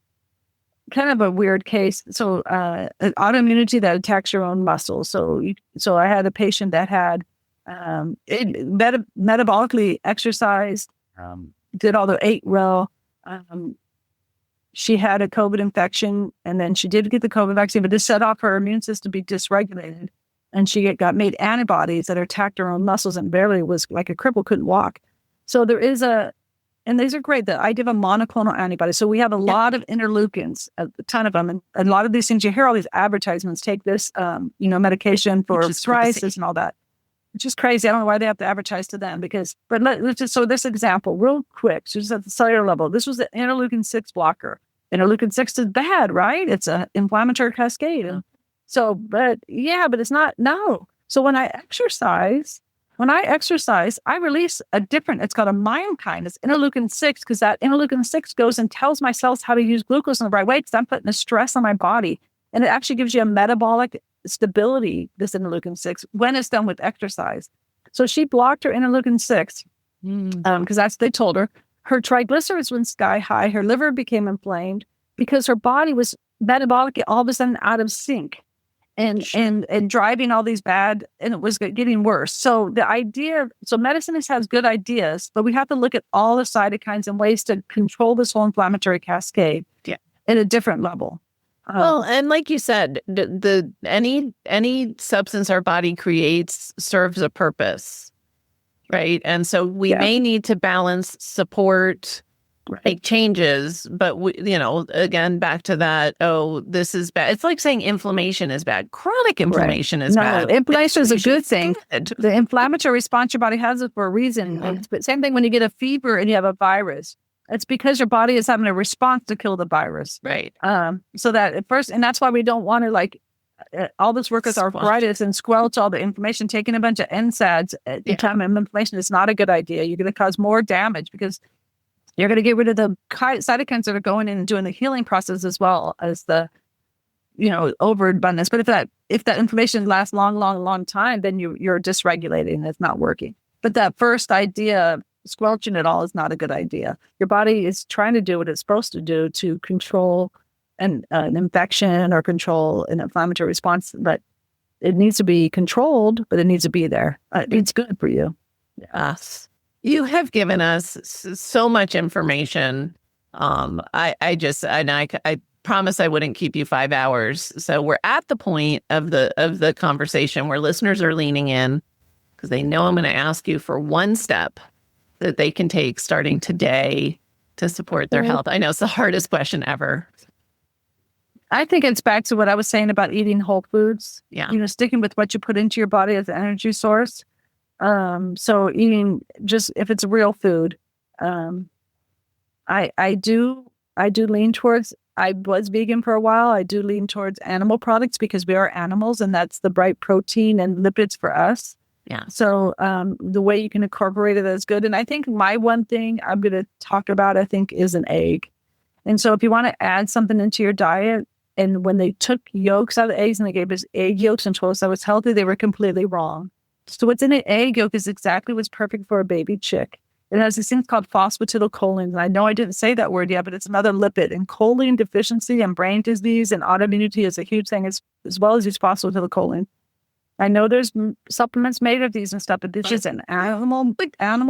kind of a weird case. So autoimmunity that attacks your own muscles. So I had a patient that had metabolically exercised, did all the ate well. She had a COVID infection, and then she did get the COVID vaccine, but this set off her immune system to be dysregulated. And she got made antibodies that attacked her own muscles and barely was like a cripple, couldn't walk. So there is and these are great, the idea of a monoclonal antibody. So we have a lot of interleukins, a ton of them. And a lot of these things, you hear all these advertisements, take this, medication for psoriasis and all that, which is crazy. I don't know why they have to advertise to them but let's just, so this example real quick, so just at the cellular level, this was an interleukin 6 blocker. Interleukin 6 is bad, right? It's an inflammatory cascade. And so, but it's not, no. So when I exercise, I release it's called a myokine. It's interleukin 6, because that interleukin 6 goes and tells my cells how to use glucose in the right way, because I'm putting a stress on my body. And it actually gives you a metabolic stability, this interleukin 6, when it's done with exercise. So she blocked her interleukin 6, because that's what they told her. Her triglycerides went sky high. Her liver became inflamed because her body was metabolically all of a sudden out of sync. And driving all these bad, and it was getting worse. So the idea, medicine has good ideas, but we have to look at all the cytokines and ways to control this whole inflammatory cascade at a different level. Well, and like you said, any substance our body creates serves a purpose, right? And so we may need to balance, support, make changes, but again, back to that, this is bad. It's like saying inflammation is bad. Chronic inflammation is bad. Inflammation is a good thing. The inflammatory response your body has it for a reason. But same thing when you get a fever and you have a virus. It's because your body is having a response to kill the virus. Right. So that at first, and that's why we don't want to all this work with arthritis and squelch all the inflammation. Taking a bunch of NSAIDs at the time of inflammation is not a good idea. You're going to cause more damage, because you're going to get rid of the cytokines that are going in and doing the healing process, as well as the, overabundance. But if that inflammation lasts long time, then you're dysregulating and it's not working. But that first idea, squelching it all, is not a good idea. Your body is trying to do what it's supposed to do to control an infection or control an inflammatory response, but it needs to be controlled, but it needs to be there. It's good for you. Yes. You have given us so much information. I promise I wouldn't keep you 5 hours. So we're at the point of the conversation where listeners are leaning in, because they know I'm going to ask you for one step that they can take starting today to support their health. I know it's the hardest question ever. I think it's back to what I was saying about eating whole foods. Yeah. Sticking with what you put into your body as an energy source. So eating just, if it's real food, I do lean towards, I was vegan for a while. I do lean towards animal products because we are animals, and that's the bright protein and lipids for us. Yeah. So, the way you can incorporate it is good. And I think my one thing I'm going to talk about, I think, is an egg. And so if you want to add something into your diet, and when they took yolks out of eggs and they gave us egg yolks and told us that was healthy, they were completely wrong. So what's in an egg yolk is exactly what's perfect for a baby chick. It has these things called phosphatidylcholine. And I know I didn't say that word yet, but it's another lipid. And choline deficiency and brain disease and autoimmunity is a huge thing, as well as these phosphatidylcholine. I know there's supplements made of these and stuff, but this is an animal.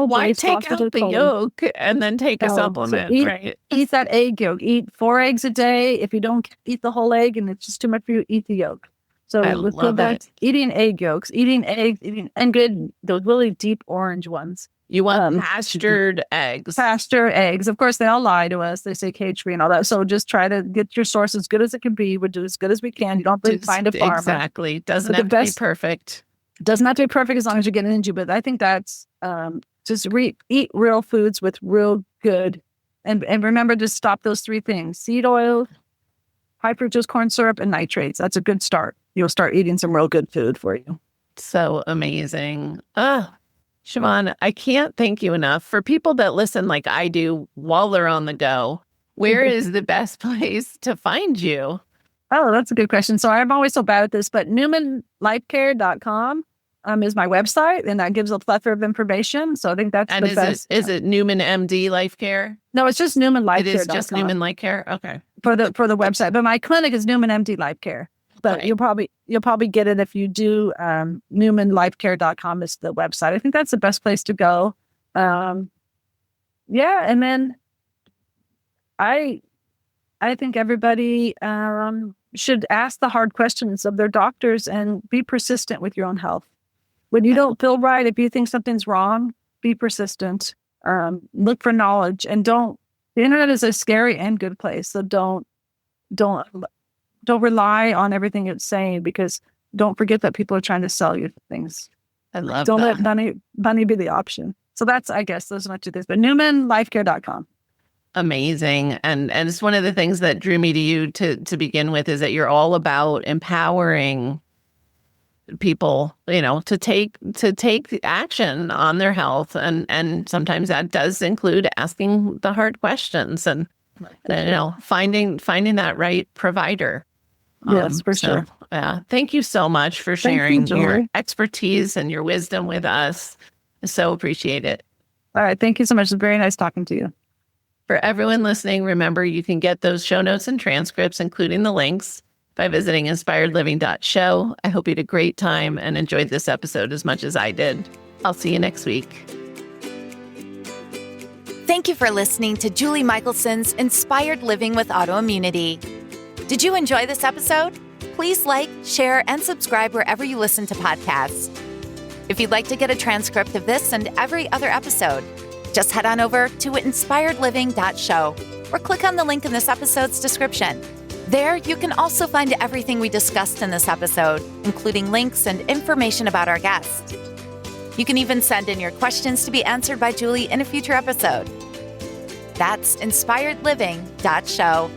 Why take out the yolk and then take a supplement, right? Eat that egg yolk. Eat 4 eggs a day. If you don't eat the whole egg and it's just too much for you, eat the yolk. So let's go back to eating egg yolks, eating eggs, and good, those really deep orange ones. You want pastured eggs. Pasture eggs. Of course, they all lie to us. They say cage-free and all that. So just try to get your source as good as it can be. We'll do as good as we can. You don't have to find a farmer. Exactly. Doesn't have to be perfect. Doesn't have to be perfect as long as you're getting into. But I think that's just eat real foods with real good. And remember to stop those 3 things: seed oil, high fructose corn syrup, and nitrates. That's a good start. You'll start eating some real good food for you. So amazing. Siobhan, I can't thank you enough. For people that listen like I do while they're on the go, where is the best place to find you? Oh, that's a good question. So I'm always so bad at this, but newmanlifecare.com is my website, and that gives a plethora of information. So I think that's the best. Is it Newman MD Life Care? No, it's just newmanlifecare.com. It is just Newman Life Care? Okay. For the website. But my clinic is Newman MD Life Care. But you'll probably get it if you do newmanlifecare.com is the website. I think that's the best place to go. And then I think everybody should ask the hard questions of their doctors and be persistent with your own health. When you don't feel right, if you think something's wrong, be persistent. Look for knowledge, and the internet is a scary and good place. So don't rely on everything it's saying, because don't forget that people are trying to sell you things. I love Don't that. let money be the option. So that's, I guess, those are my 2 things. But newmanlifecare.com. Amazing. And it's one of the things that drew me to you to begin with, is that you're all about empowering people, to take action on their health. And sometimes that does include asking the hard questions and finding that right provider. Yes, for sure. Yeah. Thank you so much for sharing your expertise and your wisdom with us. I so appreciate it. All right. Thank you so much. It's very nice talking to you. For everyone listening, remember you can get those show notes and transcripts, including the links, by visiting inspiredliving.show. I hope you had a great time and enjoyed this episode as much as I did. I'll see you next week. Thank you for listening to Julie Michelson's Inspired Living with Autoimmunity. Did you enjoy this episode? Please like, share, and subscribe wherever you listen to podcasts. If you'd like to get a transcript of this and every other episode, just head on over to inspiredliving.show or click on the link in this episode's description. There, you can also find everything we discussed in this episode, including links and information about our guest. You can even send in your questions to be answered by Julie in a future episode. That's inspiredliving.show.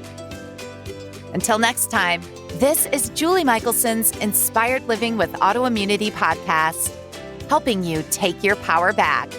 Until next time, this is Julie Michelson's Inspired Living with Autoimmunity podcast, helping you take your power back.